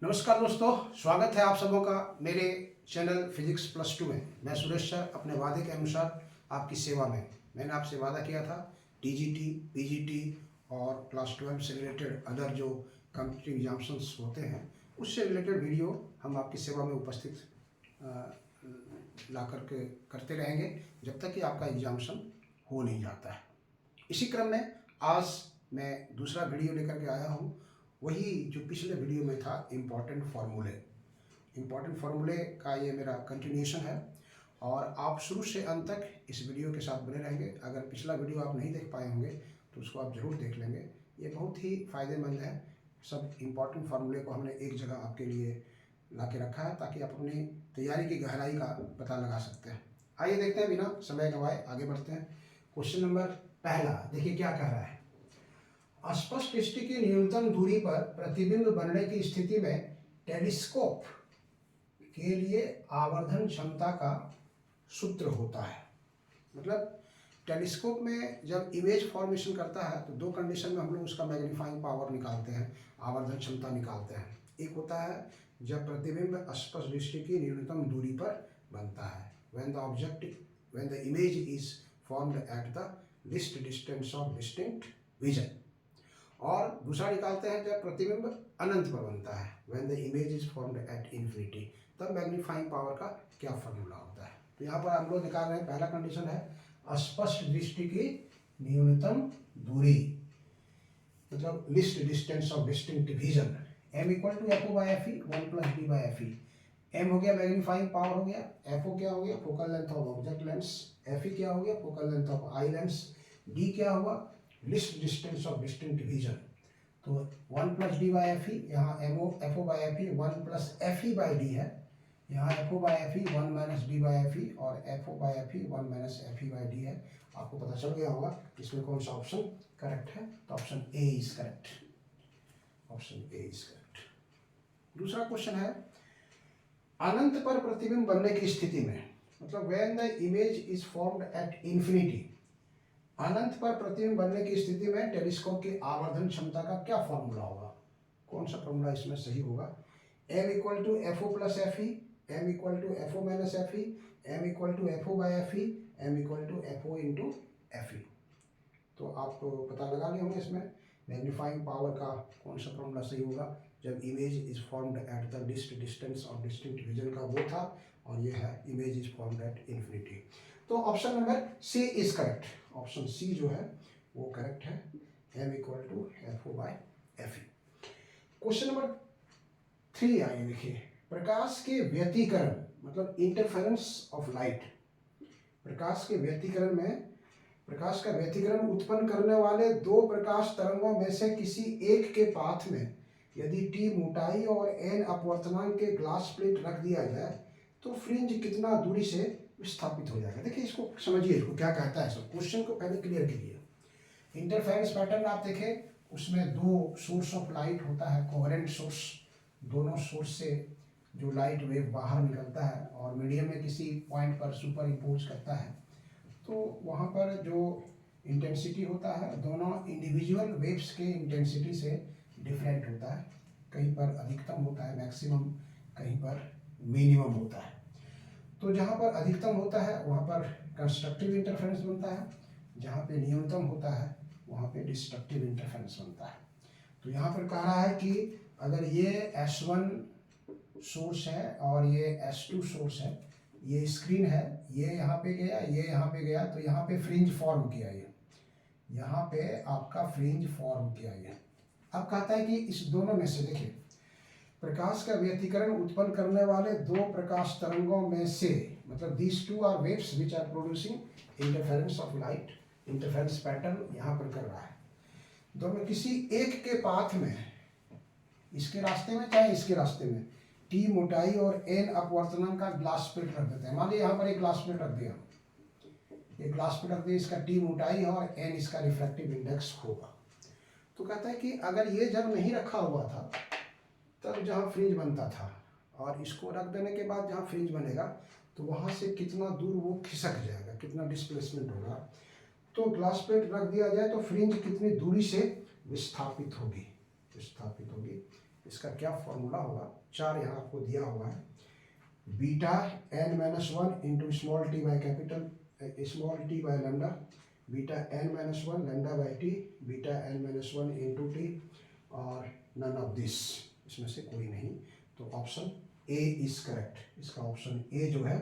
नमस्कार दोस्तों, स्वागत है आप सबों का मेरे चैनल फिजिक्स प्लस टू में। मैं सुरेश सर अपने वादे के अनुसार आपकी सेवा में। मैंने आपसे वादा किया था टीजीटी, पीजीटी और क्लास 12 से रिलेटेड अदर जो कॉम्पिटिटिव एग्जाम्स होते हैं उससे रिलेटेड वीडियो हम आपकी सेवा में उपस्थित ला करके करते रहेंगे जब तक कि आपका एग्जामिनेशन हो नहीं जाता है। इसी क्रम में आज मैं दूसरा वीडियो लेकर के आया हूँ। वही जो पिछले वीडियो में था इम्पॉर्टेंट फार्मूले का ये मेरा कंटिन्यूशन है और आप शुरू से अंत तक इस वीडियो के साथ बने रहेंगे। अगर पिछला वीडियो आप नहीं देख पाए होंगे तो उसको आप ज़रूर देख लेंगे। ये बहुत ही फ़ायदेमंद है। सब इम्पॉर्टेंट फार्मूले को हमने एक जगह आपके लिए ला के रखा है ताकि आप अपनी तैयारी की गहराई का पता लगा सकते हैं। आइए देखते हैं, बिना समय गंवाए आगे बढ़ते हैं। क्वेश्चन नंबर पहला देखिए क्या कह रहा है। स्पष्ट दृष्टि की न्यूनतम दूरी पर प्रतिबिंब बनने की स्थिति में टेलीस्कोप के लिए आवर्धन क्षमता का सूत्र होता है। मतलब टेलीस्कोप में जब इमेज फॉर्मेशन करता है तो दो कंडीशन में हम लोग उसका मैग्नीफाइंग पावर निकालते हैं, आवर्धन क्षमता निकालते हैं। एक होता है जब प्रतिबिंब स्पष्ट दृष्टि की न्यूनतम दूरी पर बनता है, when the image is formed at the least distance of distinct vision। और दूसरा निकालते हैं जब प्रतिबिंब अनंत पर बनता है, when the image is formed at infinity। तब मैग्नीफाइंग पावर का क्या फॉर्मूला होता है। तो यहाँ पर हम लोग निकाल रहे हैं, पहला कंडीशन है स्पष्ट दृष्टि की न्यूनतम दूरी, मतलब least distance of distinct vision, m equal to F O by F E, 1 plus D by F E. M हो गया मैग्नीफाइंग पावर हो गया, एफ ओ क्या हो गया focal length of object lens, F E क्या हो गया focal length of eye lens, D क्या हुआ least distance of distinct vision. तो 1 plus D by F E, यहाँ F O by F E 1 plus F E by D है, यहाँ F O by F E 1 minus D by F E और F O by F E 1 minus F E by D है। आपको पता चल गया होगा इसमें कौन सा ऑप्शन करेक्ट है। तो option A is correct, option A is correct. दूसरा क्वेश्चन है अनंत पर प्रतिबिंब बनने की स्थिति में, मतलब when the image is formed at infinity, अनंत पर प्रतिबिंब बनने की स्थिति में टेलीस्कोप की आवर्धन क्षमता का क्या फॉर्मूला होगा। कौन सा फॉर्मूला इसमें सही होगा। m equal to F O plus F E, M equal to F O minus F E, M equal to F O by F E, M equal to F O into F E. तो आप पता लगा लिए होंगे इसमें magnifying power का कौन सा फॉर्मूला सही होगा। जब image is formed at the least distance of distinct vision का वो था, और ये है image is formed at infinity. तो option number C is correct, option C जो है वो करेक्ट है, m equal to F O by F E. Question number 3 आइए देखिए। प्रकाश के व्यतिकरण, मतलब इंटरफेरेंस ऑफ लाइट, प्रकाश के व्यतिकरण में प्रकाश का व्यतिकरण उत्पन्न करने वाले दो प्रकाश तरंगों में से किसी एक के पाथ में यदि टी मोटाई और एन अपवर्तनांक के ग्लास प्लेट रख दिया जाए तो फ्रिंज कितना दूरी से विस्थापित हो जाएगा। देखिए इसको समझिए, इसको क्या कहता है। सब क्वेश्चन को पहले क्लियर कीजिए। इंटरफेरेंस पैटर्न आप देखें, उसमें दो सोर्स ऑफ लाइट होता है, कोहेरेंट सोर्स, दोनों सोर्स से जो लाइट वेव बाहर निकलता है और मीडियम में किसी पॉइंट पर सुपर इम्पोज करता है, तो वहाँ पर जो इंटेंसिटी होता है दोनों इंडिविजुअल वेव्स के इंटेंसिटी से डिफरेंट होता है। कहीं पर अधिकतम होता है मैक्सिमम, कहीं पर मिनिमम होता है। तो जहाँ पर अधिकतम होता है वहाँ पर कंस्ट्रक्टिव इंटरफेरेंस बनता है, जहाँ पे न्यूनतम होता है वहाँ पे डिस्ट्रक्टिव इंटरफेरेंस बनता है। तो यहाँ पर कह रहा है कि अगर ये S1 सोर्स है और ये S2 सोर्स है, ये स्क्रीन है, ये यहाँ पे गया, ये यहाँ पे गया, तो यहाँ पे फ्रिंज फॉर्म किया, ये यहाँ पे आपका फ्रिंज फॉर्म किया ये। अब कहता है कि इस दोनों में से देखिए प्रकाश का व्यतिकरण उत्पन्न करने वाले दो प्रकाश तरंगों में से, मतलब these two are waves which are producing interference of light, interference pattern यहाँ पर कर रहा है। दोनों किसी एक के पाथ में, इसके रास्ते में चाहे इसके रास्ते में, टी मोटाई और एन अपवर्तनांक का ग्लास प्लेट रख देते हैं। मान लीजिए यहाँ पर एक ग्लास प्लेट रख दिया, एक ग्लास प्लेट रख दिया, इसका टी मोटाई है और एन इसका रिफ्रैक्टिव इंडेक्स होगा। तो कहता है कि अगर ये जब नहीं रखा हुआ था तब जहाँ फ्रिंज बनता था, और इसको रख देने के बाद जहाँ फ्रिंज बनेगा तो वहाँ से कितना दूर वो खिसक जाएगा, कितना डिस्प्लेसमेंट होगा। तो ग्लास प्लेट रख दिया जाए तो फ्रिंज कितनी दूरी से विस्थापित होगी, इसका क्या फॉर्मूला होगा, 4 यहाँ आपको दिया हुआ है, beta n minus 1 into small T by capital small T by lambda, beta n minus 1 lambda by T, beta n minus 1 into T, और नन ऑफ दिस, इसमें से कोई नहीं। तो ऑप्शन ए इज करेक्ट। इसका ऑप्शन ए जो है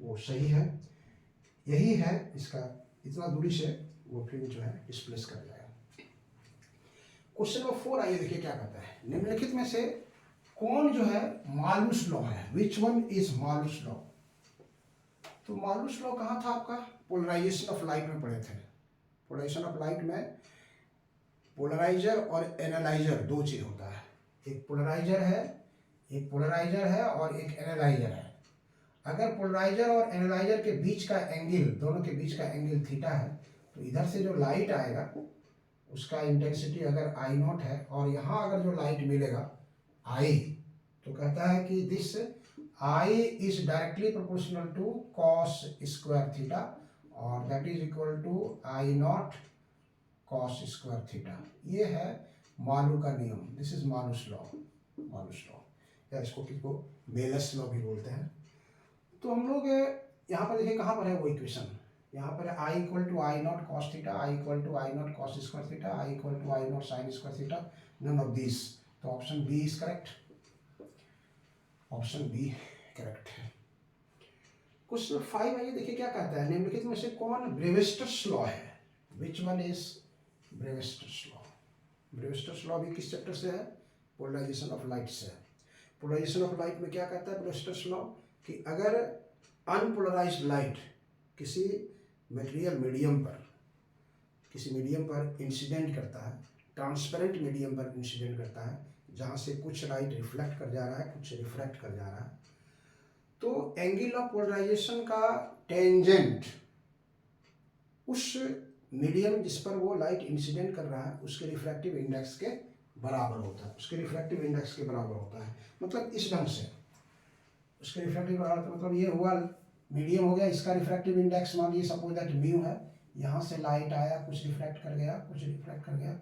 वो सही है, यही है इसका, इतना दूरी से वो फिल्म जो है डिस्प्लेस कर जाएगा। क्वेश्चन नंबर 4 आइए देखिए क्या कहता है, निम्नलिखित में से कौन जो है मालूस लॉ है, which one is Malus law. तो मालूस लॉ कहाँ था आपका, पोलराइजेशन ऑफ लाइट में पढ़े थे। पोलराइजेशन ऑफ लाइट में पोलराइजर और एनालाइजर दो चीज होता है, एक पोलराइजर है और एक एनालाइजर है। अगर पोलराइजर और एनालाइजर के बीच का एंगल, दोनों के बीच का एंगल थीटा है, तो इधर से जो लाइट आएगा उसका इंटेंसिटी अगर आई नॉट है, और यहाँ अगर जो लाइट मिलेगा आई, तो कहता है कि this I is directly proportional to cos square theta, और that is equal to I naught cos square theta. ये है मालू का नियम, दिस इज मालूस लॉ, या इसको किसको मेलस लॉ भी बोलते हैं। तो हम लोग यहाँ पर देखिए कहाँ पर है वो इक्वेशन, यहाँ पर I equal to I naught cos theta, I equal to I naught cos square theta, I equal to I naught sine square theta, none of this. तो option B is correct, option B correct है। Question 5 आइए देखिए क्या कहता है, निम्नलिखित में से कौन ब्रेविस्टर्स लॉ है, which one is Brewster's law. Brewster's law भी किस चैप्टर से है, पोलराइजेशन ऑफ लाइट से है। पोलराइजेशन ऑफ लाइट में क्या कहता है ब्रेविस्टर्स लॉ, कि अगर अनपोलराइज्ड लाइट किसी मटेरियल मीडियम पर इंसिडेंट करता है, ट्रांसपेरेंट मीडियम पर इंसिडेंट करता है, जहाँ से कुछ लाइट रिफ्लेक्ट कर जा रहा है, कुछ रिफ्रैक्ट कर जा रहा है, तो एंगल ऑफ पोलराइजेशन का टेंजेंट उस मीडियम जिस पर वो लाइट इंसिडेंट कर रहा है उसके रिफ्रैक्टिव इंडेक्स के बराबर होता है, मतलब इस ढंग से उसके रिफ्रैक्टिव बराबर, मतलब ये हुआ मीडियम हो गया, इसका रिफ्रैक्टिव इंडेक्स मान लीजिए सपोज दैट म्यू है, यहाँ से लाइट आया, कुछ रिफ्रैक्ट कर गया,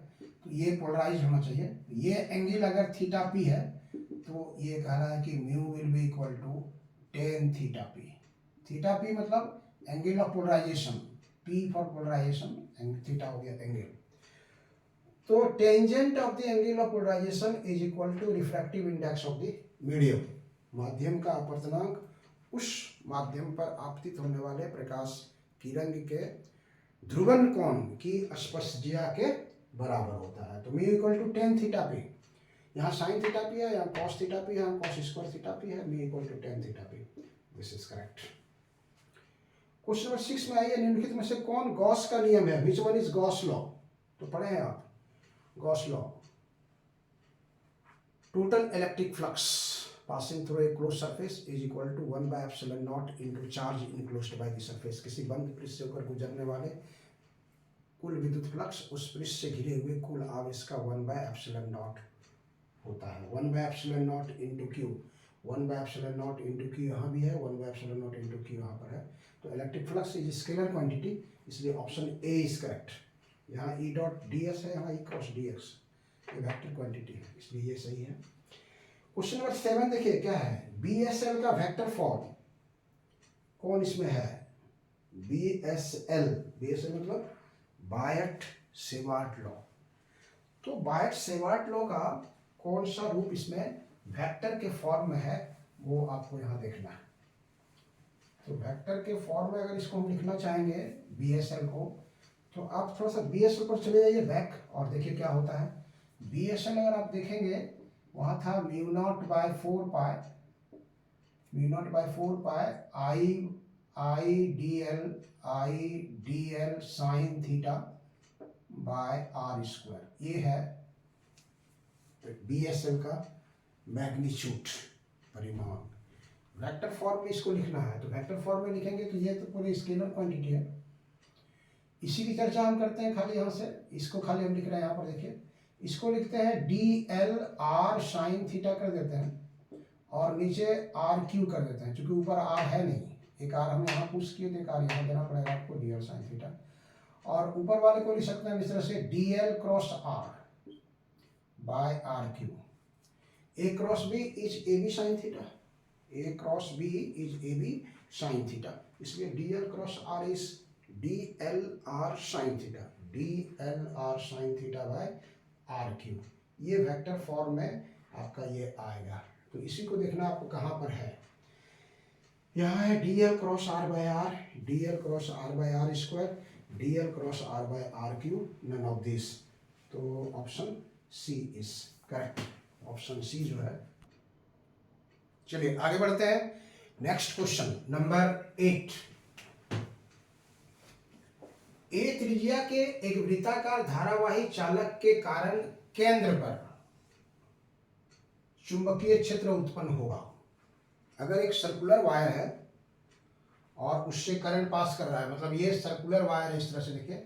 तो ये पोलराइज होना चाहिए। ये एंगल अगर थीटा पी है, तो ये कह रहा है कि mu will be equal to tan theta P. Theta P मतलब angle of polarisation, P for polarisation, theta हो गया एंगल। तो tangent of the angle of polarisation is equal to refractive index of the medium. माध्यम का अपवर्तनांक उस माध्यम पर आपतित होने वाले प्रकाश किरण के ध्रुवन कोण की स्पर्शज्या के बराबर होता है। तो mu equal to tan theta P, यहाँ साइन थीटा पी है, यहाँ कॉस थीटा पी है, यहाँ कॉस स्क्वायर थीटा पी है, mu equal to tan theta P, this is correct. Question number 6 में आइए, निम्नलिखित में से कौन गॉस का नियम है, which one is Gauss law. तो पढ़े हैं आप Gauss law, total electric flux passing through a closed surface is equal to 1 by epsilon naught into charge enclosed by the surface। किसी बंद पृष्ठ से होकर गुजरने वाले कुल विद्युत फ्लक्स उस पृष्ठ से घिरे हुए कुल आवेश का 1 by epsilon naught होता है। 1 by epsilon naught into q, 1 by epsilon naught into q यहाँ भी है, 1 by epsilon naught into q यहाँ पर है। तो electric flux is scalar quantity, इसलिए ऑप्शन ए इज करेक्ट। यहाँ ई डॉट डी एस है, यहाँ ई क्रॉस डी एक्स, ये वेक्टर क्वांटिटी है, इसलिए ये सही है। क्वेश्चन नंबर 7 देखिए क्या है, BSL का वेक्टर फॉर्म कौन इसमें है, BSL मतलब बायट सेवार्ट लॉ। तो बायट सेवार्ट लॉ का कौन सा रूप इसमें वेक्टर के फॉर्म में है, वो आपको यहाँ देखना है। तो वेक्टर के फॉर्म में अगर इसको हम लिखना चाहेंगे BSL को, तो आप थोड़ा सा BSL पर चले जाइए बैक और देखिए क्या होता है। BSL अगर आप देखेंगे वहाँ था mu naught by 4 pi I D L sine theta by R square. ये है BSL का मैग्नीट्यूड, परिमाण। वेक्टर फॉर्म में इसको लिखना है, तो वेक्टर फॉर्म में लिखेंगे तो ये तो पूरी स्केलर क्वांटिटी है। इसी की चर्चा हम करते हैं, खाली यहाँ से इसको खाली हम लिख रहे हैं, यहाँ पर देखिए इसको लिखते हैं DL R साइन थीटा कर देते हैं और नीचे RQ कर देते हैं, क्योंकि ऊपर R है नहीं, एक R हमने यहाँ पुश किए थे, एक R यहाँ देना पड़ेगा आपको, DL साइन थीटा। और ऊपर वाले को लिख सकते हैं इस तरह से DL cross R by RQ। A cross B is A B sine theta, A cross B is A B sine theta, इसलिए D L cross R is D L R sine theta, D L R sine theta by R cube. ये vector form में आपका ये आएगा। तो इसी को देखना आपको कहाँ पर है, यहाँ है D L cross R by R, D L cross R by R square, D L cross R by R cube, none of this. तो option C is correct, option C जो है। चलिए आगे बढ़ते हैं, नेक्स्ट क्वेश्चन नंबर 8। ए त्रिज्या के एक वृत्ताकार धारावाही चालक के कारण केंद्र पर चुंबकीय क्षेत्र उत्पन्न होगा। अगर एक सर्कुलर वायर है और उससे करंट पास कर रहा है, मतलब ये सर्कुलर वायर है, इस तरह से देखिए,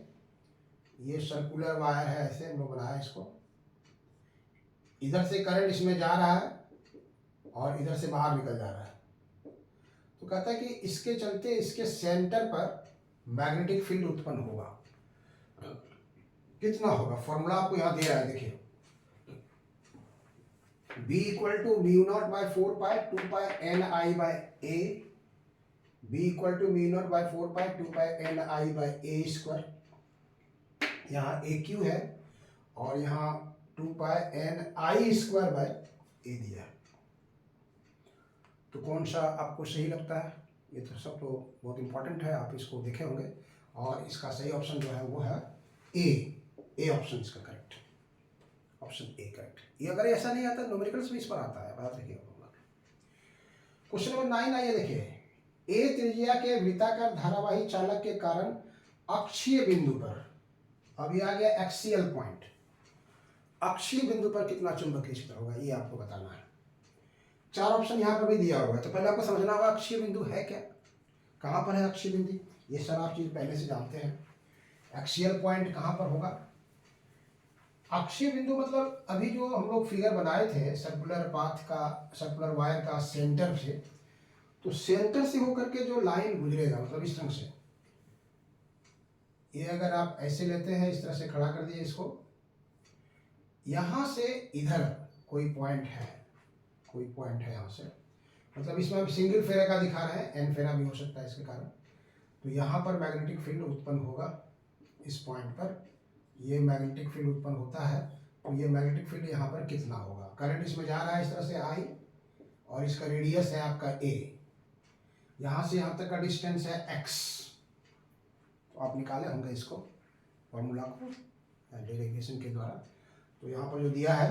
ये सर्कुलर वायर है, ऐसे हम लोग बनाया इसको, इधर से करंट इसमें जा रहा है और इधर से बाहर निकल जा रहा है। तो कहता है कि इसके चलते इसके सेंटर पर मैग्नेटिक फील्ड उत्पन्न होगा। कितना होगा, फॉर्मूला आपको यहाँ दे रहा है, देखिए B equal to mu naught by 4 pi 2 pi N I by A, B equal to mu naught by 4 pi 2 pi N I by A square, यहाँ ए क्यू है और यहाँ 2 pi N I square by A दिया है। तो कौन सा आपको सही लगता है, ये तो सब तो बहुत इंपॉर्टेंट है, आप इसको देखे होंगे, और इसका सही ऑप्शन जो है वो है ए ऑप्शन इसका करेक्ट, ऑप्शन ए करेक्ट। ये अगर ऐसा नहीं आता न्यूमेरिकल्स भी इस पर आता है, बात रखिएगा। क्वेश्चन नंबर 9 आइए देखिए, ए त्रिज्या के वृत्ताकार धारावाही चालक के कारण अक्षीय बिंदु पर, अभी आ गया एक्सियल पॉइंट, अक्षीय बिंदु पर कितना चुंबकीय क्षेत्र होगा ये आपको बताना है। 4 ऑप्शन यहाँ पर भी दिया हुआ है, तो पहले आपको समझना होगा अक्षीय बिंदु है क्या, कहाँ पर है अक्षीय बिंदु, ये सब आप चीज पहले से जानते हैं। एक्सियल पॉइंट कहाँ पर होगा, अक्षीय बिंदु मतलब अभी जो हम लोग फिगर बनाए थे सर्कुलर पाथ का, सर्कुलर वायर का सेंटर से, तो सेंटर से होकर के जो लाइन गुजरेगा, मतलब इस तरह से, ये अगर आप ऐसे लेते हैं, इस तरह से खड़ा कर दिए इसको, यहां से इधर कोई पॉइंट है, कोई पॉइंट है यहाँ से, मतलब इसमें हम सिंगल फेरा का दिखा रहे हैं, एन फेरा भी हो सकता है इसके कारण। तो यहाँ पर मैग्नेटिक फील्ड उत्पन्न होगा, इस पॉइंट पर ये मैग्नेटिक फील्ड उत्पन्न होता है। तो ये मैग्नेटिक फील्ड यहाँ पर कितना होगा, करंट इसमें जा रहा है इस तरह से आई, और इसका रेडियस है आपका ए, यहाँ से यहाँ तक का डिस्टेंस है एक्स। तो आप निकाले होंगे इसको फॉर्मूला को डेरिवेशन के द्वारा। तो यहाँ पर जो दिया है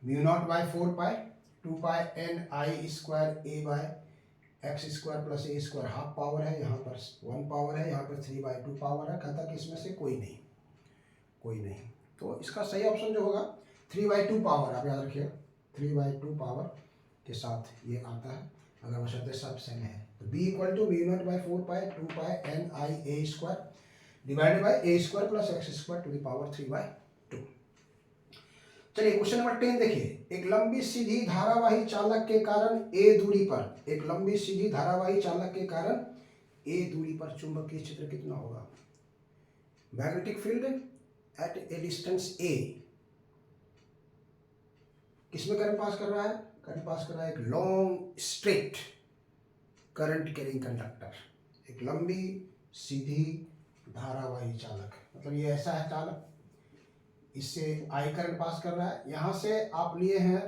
mu naught by 4 pi 2 pi N I square A bye x square plus A square, half power है, यहाँ पर 1 पावर है, यहाँ पर 3/2 पावर है। कहता कि इसमें से कोई नहीं, कोई नहीं। तो इसका सही ऑप्शन जो होगा 3/2 पावर, आप याद रखिएगा 3/2 पावर के साथ ये आता है, अगर बशर्ते सब सेम है। तो b equal to mu naught by 4 pi 2 pi N I A square divided by A square plus X square to the power 3/2। चलिए क्वेश्चन नंबर 10 देखिए, एक लंबी सीधी धारावाही चालक के कारण ए दूरी पर, एक लंबी सीधी धारावाही चालक के कारण ए दूरी पर चुंबकीय क्षेत्र कितना होगा, magnetic field at a distance A, किसमें करंट पास कर रहा है, करंट पास कर रहा है एक long straight current carrying conductor, एक लंबी सीधी धारावाही चालक, मतलब ये ऐसा है चालक, इससे आई करंट पास कर रहा है, यहाँ से आप लिए हैं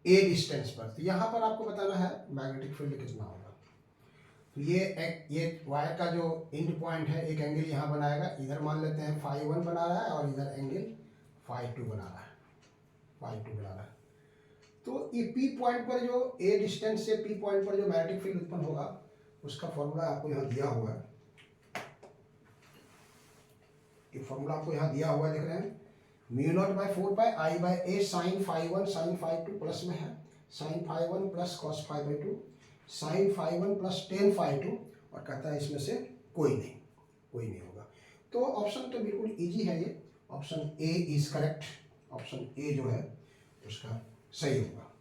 ए डिस्टेंस पर, तो यहाँ पर आपको बताना है मैग्नेटिक फील्ड कितना होगा। तो ये वायर का जो एंड पॉइंट है, एक एंगल यहाँ बनाएगा, इधर मान लेते हैं φ1 बना रहा है और इधर एंगल φ2 बना रहा है, φ2 बना रहा है। तो ये पी पॉइंट पर जो ए डिस्टेंस से पी पॉइंट पर जो मैग्नेटिक फील्ड उत्पन्न होगा, उसका फॉर्मूला आपको यहाँ दिया हुआ है, ये फॉर्मूला आपको यहाँ दिया हुआ है, देख रहे हैं, mu naught by 4 pi I by A sine φ1 sine φ2 plus में है sine φ1 plus cos φ2 sine φ1 plus tan φ2, और कहता है इसमें से कोई नहीं, कोई नहीं होगा। तो ऑप्शन तो बिल्कुल इजी है, ये option A is correct, option ए जो है उसका सही होगा।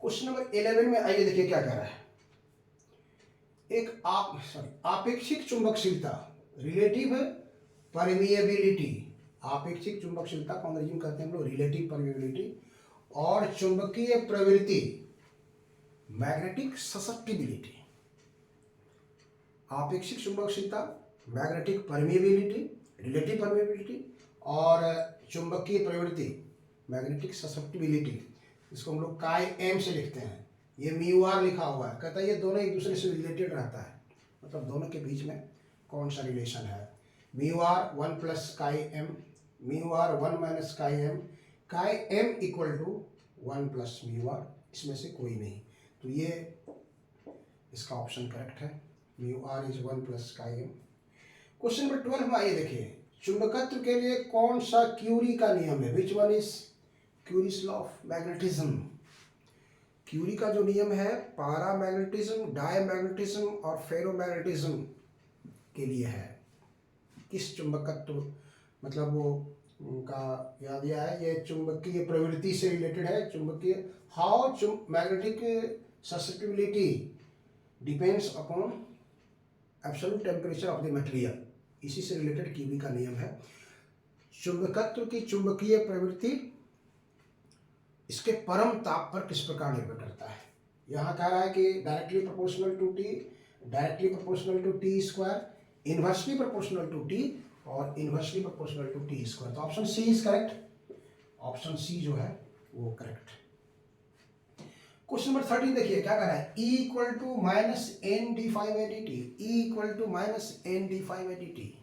क्वेश्चन नंबर 11 में आइए देखिए क्या कह रहा है, एक आपेक्षिक चुंबकशीलता, रिलेटिव परमिएबिलिटी, आपेक्षिक चुंबकशीलता को अंग्रेजी में कहते हैं हम लोग रिलेटिव परमिएबिलिटी, और चुंबकीय प्रवृत्ति मैग्नेटिक ससेप्टिबिलिटी, आपेक्षिक चुंबकशीलता, मैग्नेटिक परमिएबिलिटी, रिलेटिव परमिएबिलिटी और चुंबकीय प्रवृत्ति मैग्नेटिक ससेप्टिबिलिटी, इसको हम लोग काई एम से लिखते हैं। ये म्यू आर लिखा हुआ है, कहता है ये दोनों एक दूसरे से रिलेटेड रहता है, मतलब दोनों के बीच में कौन सा रिलेशन है। Mu R 1 plus chi M, mu R 1 minus chi M equal to 1 plus mu R, इसमें से कोई नहीं, तो ये इसका ऑप्शन करेक्ट है। Mu R is 1 plus chi M. Question number 12 में आइए देखिए, चुंबकत्व के लिए कौन सा क्यूरी का नियम है, which one is Curie's law of magnetism. Curie का जो नियम है पैरामैग्नेटिज्म, डायमैग्नेटिज्म और फेरोमैग्नेटिज्म के लिए है। किस चुंबकत्व, मतलब वो उनका याद दिया है, ये चुंबकीय प्रवृत्ति से रिलेटेड है। चुंबकीय how magnetic susceptibility depends upon absolute temperature of the material, इसी से रिलेटेड क्यूरी का नियम है। चुंबकत्व की चुंबकीय प्रवृत्ति इसके परम ताप पर किस प्रकार निर्भर करता है। यहाँ कह रहा है कि directly proportional to T, directly proportional to T square, inversely proportional to T और inversely proportional to T square. तो option C is correct, option C जो है वो करेक्ट। क्वेश्चन नंबर 13 देखिए क्या कह रहा है, E equal to minus N D phi by D T, E equal to minus N D phi by D T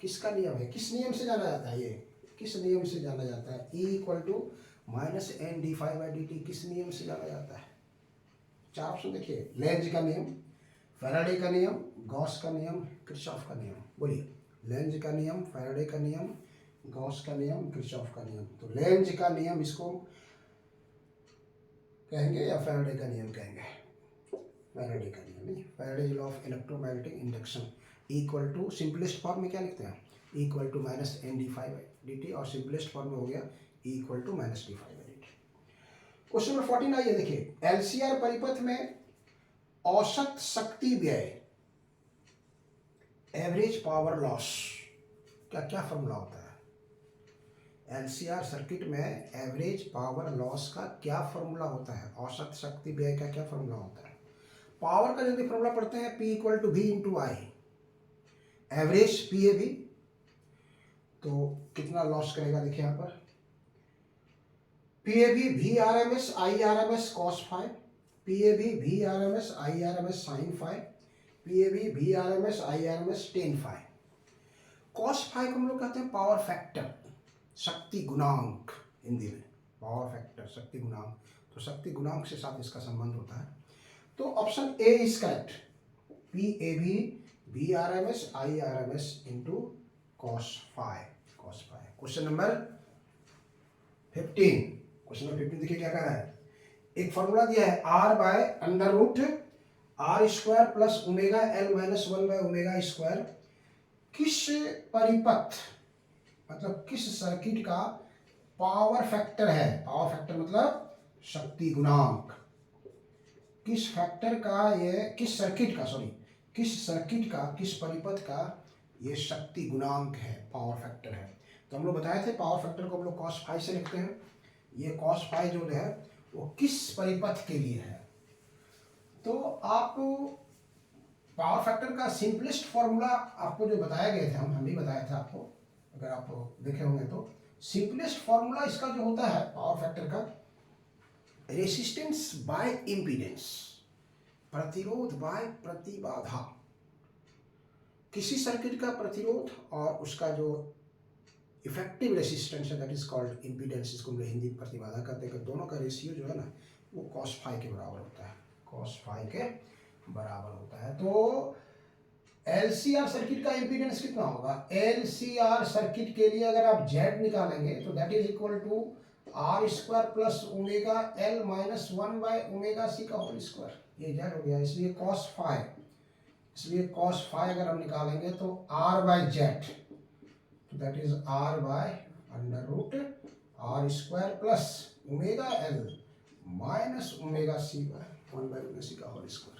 किसका नियम है, किस नियम से जाना जाता है, ये किस नियम से जाना जाता है। E equal to minus N D phi by D T किस नियम से जाना जाता है। चार ऑप्शन देखिए, लेंज का नियम, फैराडे का नियम, गॉस का नियम, किरचॉफ का नियम। बोलिए, लेंज का नियम, फैराडे का नियम, गॉस का नियम, किरचॉफ का नियम। तो लेंज का नियम इसको कहेंगे या फैराडे का नियम कहेंगे, फैराडे का नियम नहीं, Faraday law of electromagnetic induction. Equal to simplest form में क्या लिखते हैं, equal to minus N D phi D T, और सिंपलेस्ट फॉर्म में हो गया equal to minus D phi D T. Question number 14 आइए देखिए, एलसीआर परिपथ में औसत शक्ति व्यय, एवरेज पावर लॉस का क्या फॉर्मूला होता है। एलसीआर सर्किट में एवरेज पावर लॉस का क्या फॉर्मूला होता है, औसत शक्ति व्यय का क्या फॉर्मूला होता है। पावर का यदि फॉर्मूला पढ़ते हैं P equal to V into I, average PAV, तो कितना लॉस करेगा देखिए यहाँ पर, PAV VRMS IRMS cos five, PAV VRMS IRMS sin five, PAV VRMS IRMS tan five. cos five को हम लोग कहते हैं पावर फैक्टर, शक्ति गुणांक, हिंदी में पावर फैक्टर शक्ति गुणांक, तो शक्ति गुणांक से साथ इसका संबंध होता है। तो option A is correct, PAV VRMS IRMS into cos five, cos five. Question number 15, question number 15 देखिए क्या कह रहा है, एक फॉर्मूला दिया है R by under root R square plus omega L minus 1 by omega square किस परिपथ, मतलब किस सर्किट का पावर फैक्टर है। पावर फैक्टर मतलब शक्ति गुणांक, किस फैक्टर का ये, किस सर्किट का, सॉरी किस सर्किट का, किस परिपथ का ये शक्ति गुणांक है, पावर फैक्टर है। तो हम लोग बताए थे पावर फैक्टर को हम लोग cos फाइव से लिखते हैं, ये cos फाइव जो है वो किस परिपथ के लिए है। तो आप पावर फैक्टर का सिंपलेस्ट फॉर्मूला आपको जो बताया गए थे, हम भी बताए थे आपको, अगर आप देखे होंगे तो सिंपलेस्ट फॉर्मूला इसका जो होता है पावर फैक्टर का, रेसिस्टेंस बाय इम्पीडेंस, प्रतिरोध बाय प्रतिबाधा। किसी सर्किट का प्रतिरोध और उसका जो इफेक्टिव रेसिस्टेंस है दैट इज कॉल्ड इम्पीडेंस, इसको हम हिंदी प्रतिबाधा कहते हैं, दोनों का रेशियो जो है ना वो cos फाइव के बराबर होता है, cos फाइव के बराबर होता है। तो एलसीआर सर्किट का इम्पीडेंस कितना होगा, एलसीआर सर्किट के लिए अगर आप Z निकालेंगे तो that is equal to R square plus omega L minus 1 by omega C का होल स्क्वायर, ये Z हो गया, इसलिए cos फाइव, इसलिए cos फाइव अगर हम निकालेंगे तो R बाय Z, तो that is R by under root R square plus omega L minus omega C by 1 by omega C का होल स्क्वायर।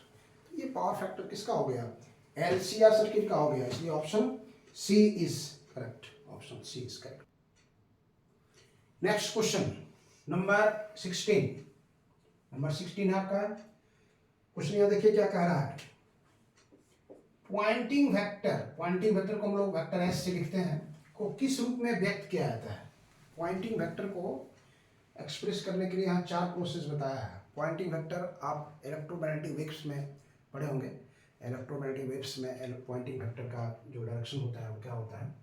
ये पावर फैक्टर किसका हो गया, एलसीआर सर्किट का हो गया, इसलिए option C is correct, option C is correct. Next question number 16 है आपका क्वेश्चन। यहाँ देखिए क्या कह रहा है, पॉइंटिंग वेक्टर को हम लोग वेक्टर एस से लिखते हैं, को किस रूप में व्यक्त किया जाता है। पॉइंटिंग वेक्टर को एक्सप्रेस करने के लिए यहाँ 4 प्रोसेस बताया है। पॉइंटिंग वेक्टर आप इलेक्ट्रोमैग्नेटिक वेव्स में पढ़े होंगे। इलेक्ट्रोमैग्नेटिक वेव्स में पॉइंटिंग वेक्टर का जो डायरेक्शन होता है वो क्या होता है,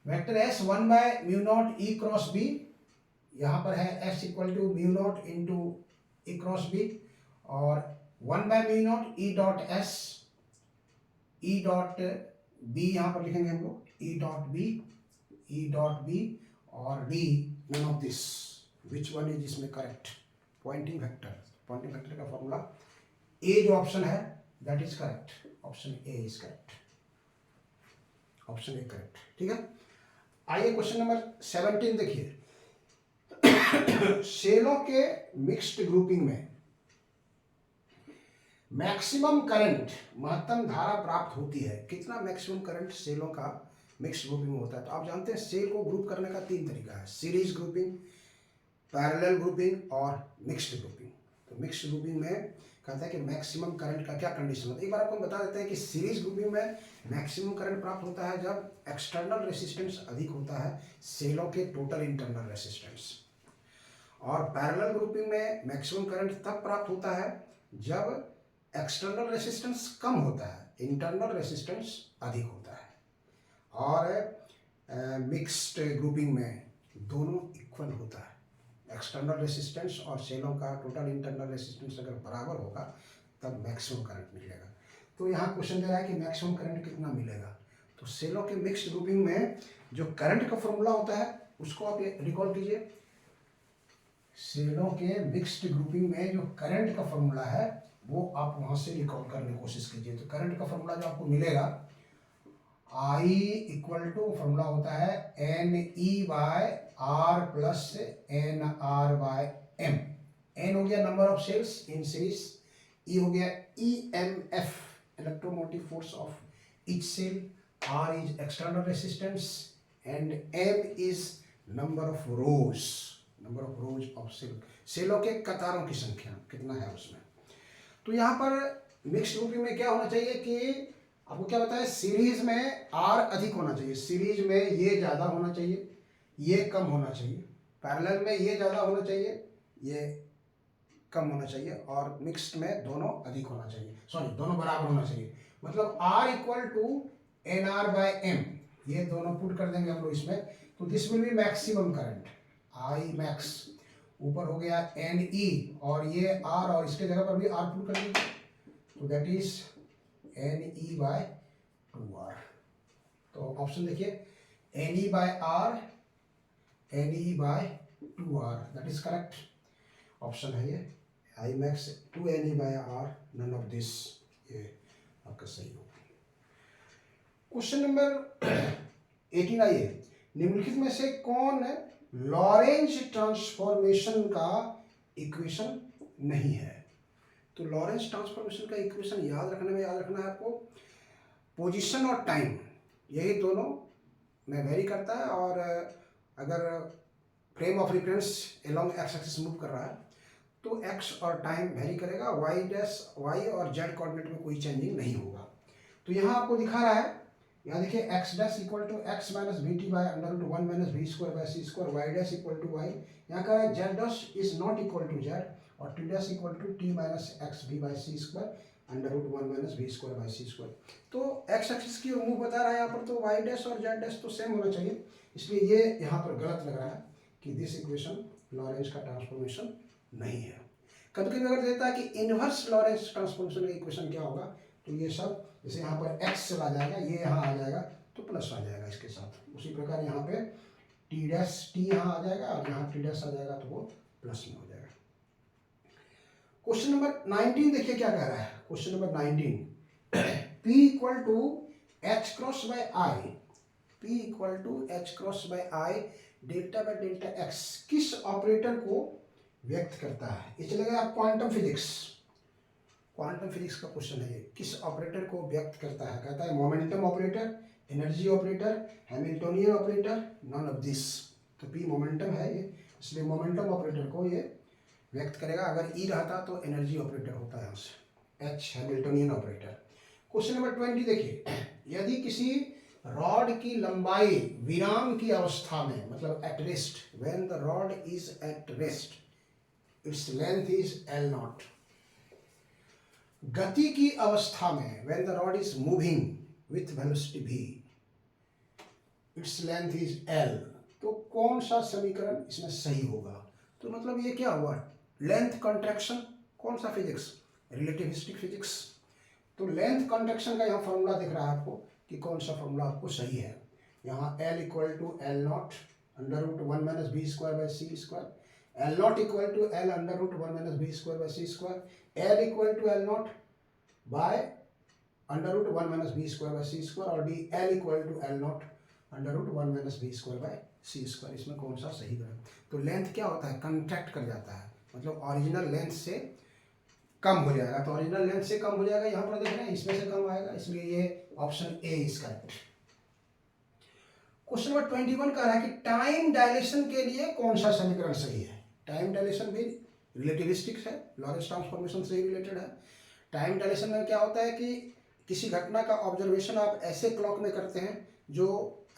vector S 1/μ0 E cross B, यहाँ पर है S equal to μ0 into E cross B, और 1/μ0 E dot S, E dot B यहाँ पर लिखेंगे हम लोग, E डॉट बी और D none of this, which one is इसमें करेक्ट। पॉइंटिंग वेक्टर का फॉर्मूला ए जो ऑप्शन है that is correct, option A is correct, option A correct. ठीक है, आइए क्वेश्चन नंबर 17 देखिए। सेलों के मिक्स्ड ग्रुपिंग में मैक्सिमम करंट, महत्तम धारा प्राप्त होती है। कितना मैक्सिमम करंट सेलों का मिक्स्ड ग्रुपिंग में होता है। तो आप जानते हैं सेल को ग्रुप करने का 3 तरीका है, सीरीज ग्रुपिंग, पैरेलल ग्रुपिंग और मिक्स्ड ग्रुपिंग। तो मिक्स्ड ग्रुपिंग में कहता है कि मैक्सिमम करंट का क्या कंडीशन होता है। एक बार आपको बता देते हैं कि सीरीज ग्रुपिंग में मैक्सिमम करंट प्राप्त होता है जब एक्सटर्नल रेसिस्टेंस अधिक होता है सेलों के टोटल इंटरनल रेसिस्टेंस, और पैरेलल ग्रुपिंग में मैक्सिमम करंट तब प्राप्त होता है जब एक्सटर्नल रेसिस्टेंस कम होता है, इंटरनल रेसिस्टेंस अधिक होता है। और मिक्स्ड ग्रुपिंग में दोनों इक्वल होता है, एक्सटर्नल रेसिस्टेंस और सेलों का टोटल इंटरनल रेसिस्टेंस अगर बराबर होगा तब मैक्सिमम करंट मिलेगा। तो यहाँ क्वेश्चन दे रहा है कि मैक्सिमम करंट कितना मिलेगा। तो सेलों के मिक्स्ड ग्रुपिंग में जो करंट का फॉर्मूला होता है उसको आप रिकॉल कीजिए। सेलों के मिक्स्ड ग्रुपिंग में जो करंट का फॉर्मूला है वो आप वहां से रिकॉल करने की कोशिश कीजिए। तो करंट का फॉर्मूला जो आपको मिलेगा, I इक्वल टू फॉर्मूला होता है NE/R प्लस NR/M। N हो गया number of cells in series, E हो गया EMF electromotive force of each cell, R is external resistance and M is number of rows of cell, सेलों के कतारों की संख्या कितना है उसमें। तो यहाँ पर मिक्स्ड ग्रुपिंग में क्या होना चाहिए कि आपको क्या बताया, सीरीज में R अधिक होना चाहिए, सीरीज में ये ज़्यादा होना चाहिए, ये कम होना चाहिए, पैरेलल में ये ज़्यादा होना चाहिए, ये कम होना चाहिए, और मिक्स्ड में दोनों अधिक होना चाहिए, सॉरी दोनों बराबर होना चाहिए। मतलब R इक्वल टू NR/M, ये दोनों पुट कर देंगे हम लोग इसमें, तो this will be maximum current, I max, ऊपर हो गया NE और ये R और इसके जगह पर भी R पुट कर दीजिए, तो दैट इज NE/2R। तो ऑप्शन देखिए NE/R, NE/2R that is correct, option है ये I max 2 NE/R, none of this, ये आपका सही होगा। क्वेश्चन नंबर 18 आइए। निम्नलिखित में से कौन लॉरेंज ट्रांसफॉर्मेशन का इक्वेशन नहीं है। तो लॉरेंज ट्रांसफॉर्मेशन का इक्वेशन याद रखना है आपको, पोजीशन और टाइम यही दोनों में वेरी करता है, और अगर frame of reference along x axis move कर रहा है तो एक्स और टाइम वेरी करेगा, वाई और जेड कोऑर्डिनेट में कोई चेंजिंग नहीं होगा। तो यहाँ आपको दिखा रहा है, यहाँ देखिए X dash equal to X minus V T by under root 1 minus V square by C square, Y dash equal to Y, यहाँ का है Z dash is not equal to Z, और T dash equal to T minus X V by C square under root 1 minus V square by C square. तो X axis की move बता रहा है यहाँ पर, तो वाई डैश और जेड डैश तो सेम होना चाहिए, इसलिए ये यहाँ पर गलत लग रहा है कि दिस इक्वेशन लॉरेंज का ट्रांसफॉर्मेशन नहीं है। कभी कभी अगर देता है कि इनवर्स लॉरेंज ट्रांसफॉर्मेशन का इक्वेशन क्या होगा, तो ये सब जैसे यहाँ पर x चला जाएगा, ये यहाँ आ जाएगा तो प्लस आ जाएगा इसके साथ, उसी प्रकार यहाँ पे टी डैश टी यहाँ आ जाएगा और यहाँ टी डैश आ जाएगा तो वो प्लस में हो जाएगा। क्वेश्चन नंबर 19 देखिए क्या कह रहा है। Question number 19, P equal to H cross by I, P equal to H cross by I delta by delta X किस ऑपरेटर को व्यक्त करता है। ये चलेगा आप क्वांटम फिजिक्स का क्वेश्चन है, ये किस ऑपरेटर को व्यक्त करता है। कहता है momentum operator, energy operator, Hamiltonian operator, none of this. तो पी मोमेंटम है ये, इसलिए मोमेंटम ऑपरेटर को ये व्यक्त करेगा। अगर ई रहता तो एनर्जी ऑपरेटर होता है यहाँ से, H Hamiltonian operator. Question number 20 देखिए, यदि किसी रॉड की लंबाई विराम की अवस्था में, मतलब at rest, when the rod is at rest its length is L not. गति की अवस्था में, when the rod is moving with velocity v, its length is L, तो कौन सा समीकरण इसमें सही होगा? तो मतलब ये क्या हुआ, लेंथ कॉन्ट्रैक्शन, कौन सा फिजिक्स, रिलेटिविस्टिक फिजिक्स। तो लेंथ कॉन्ट्रैक्शन का यहाँ फॉर्मूला दिख रहा है आपको कि कौन सा फॉर्मूला आपको सही है। यहाँ L equal to L naught under root 1 minus B square by C square, L naught equal to L under root 1 minus B square by C square, L equal to L naught by under root 1 minus B square by C square, और D L equal to L naught under root 1 minus B square by C square. इसमें कौन सा सही है? तो length क्या होता है, कंट्रैक्ट कर जाता है, मतलब ओरिजिनल लेंथ से कम हो जाएगा। तो ओरिजिनल लेंथ से कम हो जाएगा, यहाँ पर देख रहे हैं इसमें से कम आएगा, इसलिए ये option A is correct. Question number 21 कह रहा है कि टाइम डायलेशन के लिए कौन सा समीकरण सही है? टाइम डायलेशन भी रिलेटिविस्टिक है, लॉरेंस ट्रांसफॉर्मेशन से ही रिलेटेड है। टाइम डायलेशन में क्या होता है कि किसी घटना का ऑब्जर्वेशन आप ऐसे क्लॉक में करते हैं जो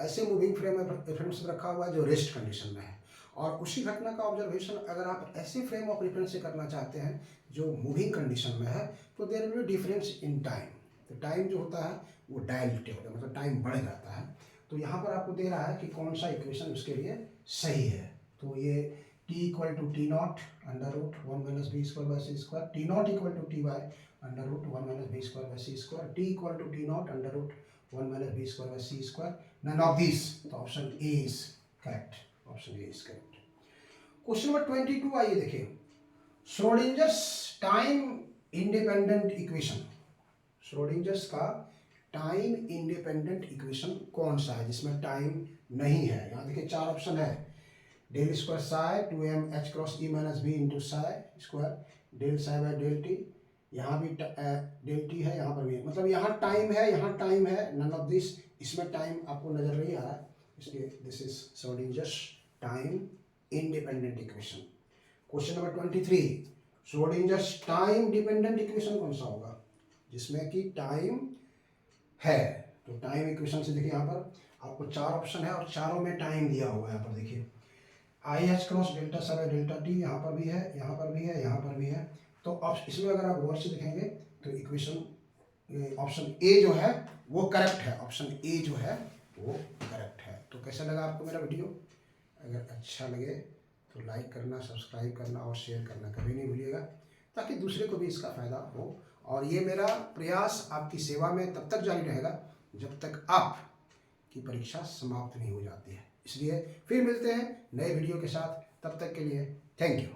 ऐसे मूविंग फ्रेम में रेफरेंस रखा हुआ है जो रेस्ट कंडीशन में है, और उसी घटना का ऑब्जर्वेशन अगर आप ऐसे फ्रेम ऑफ रेफरेंस से करना चाहते हैं जो मूविंग कंडीशन में है, तो there will be difference in time. तो टाइम जो होता है वो डायलेट होता है, मतलब टाइम बढ़ जाता है। तो यहाँ पर आपको दे रहा है कि कौन सा इक्वेशन उसके लिए सही है। तो ये t equal to T naught under root 1 minus B square by C square, T naught equal to T by under root 1 minus B square by C square, T equal to T naught under root 1 minus B square by C square, none of this. तो option A is correct, option A is correct. Question number 22 आइए देखिए, Schrodinger's time independent equation, Schrodinger's का time independent equation कौन सा है जिसमें time नहीं है? यहाँ देखिए 4 ऑप्शन है, del square psi 2m h cross e minus B into psi square, del psi by del T, यहाँ भी डेल टी है, यहाँ पर भी है, मतलब यहाँ टाइम है, यहाँ टाइम है, नन ऑफ दिस। इसमें टाइम आपको नजर नहीं आ रहा है, इसलिए this is Schrodinger's time independent equation. Question number 23, Schrodinger's time dependent equation कौन सा होगा जिसमें कि टाइम है? तो टाइम इक्वेशन से देखिए यहाँ पर आपको 4 ऑप्शन है और चारों में टाइम दिया हुआ है। यहाँ पर देखिए आई एच क्रॉस डेल्टा सा बाई डेल्टा टी, यहाँ पर भी है, यहाँ पर भी है, यहाँ पर भी है। तो इसमें अगर आप गौर से देखेंगे तो इक्वेशन ऑप्शन ए जो है वो करेक्ट है, ऑप्शन ए जो है वो करेक्ट है। तो कैसा लगा आपको मेरा वीडियो? अगर अच्छा लगे तो लाइक करना, सब्सक्राइब करना और शेयर करना कभी नहीं भूलिएगा, ताकि दूसरे को भी इसका फ़ायदा हो। और ये मेरा प्रयास आपकी सेवा में तब तक जारी रहेगा जब तक आप की परीक्षा समाप्त नहीं हो जाती है। इसलिए फिर मिलते हैं नए वीडियो के साथ, तब तक के लिए थैंक यू।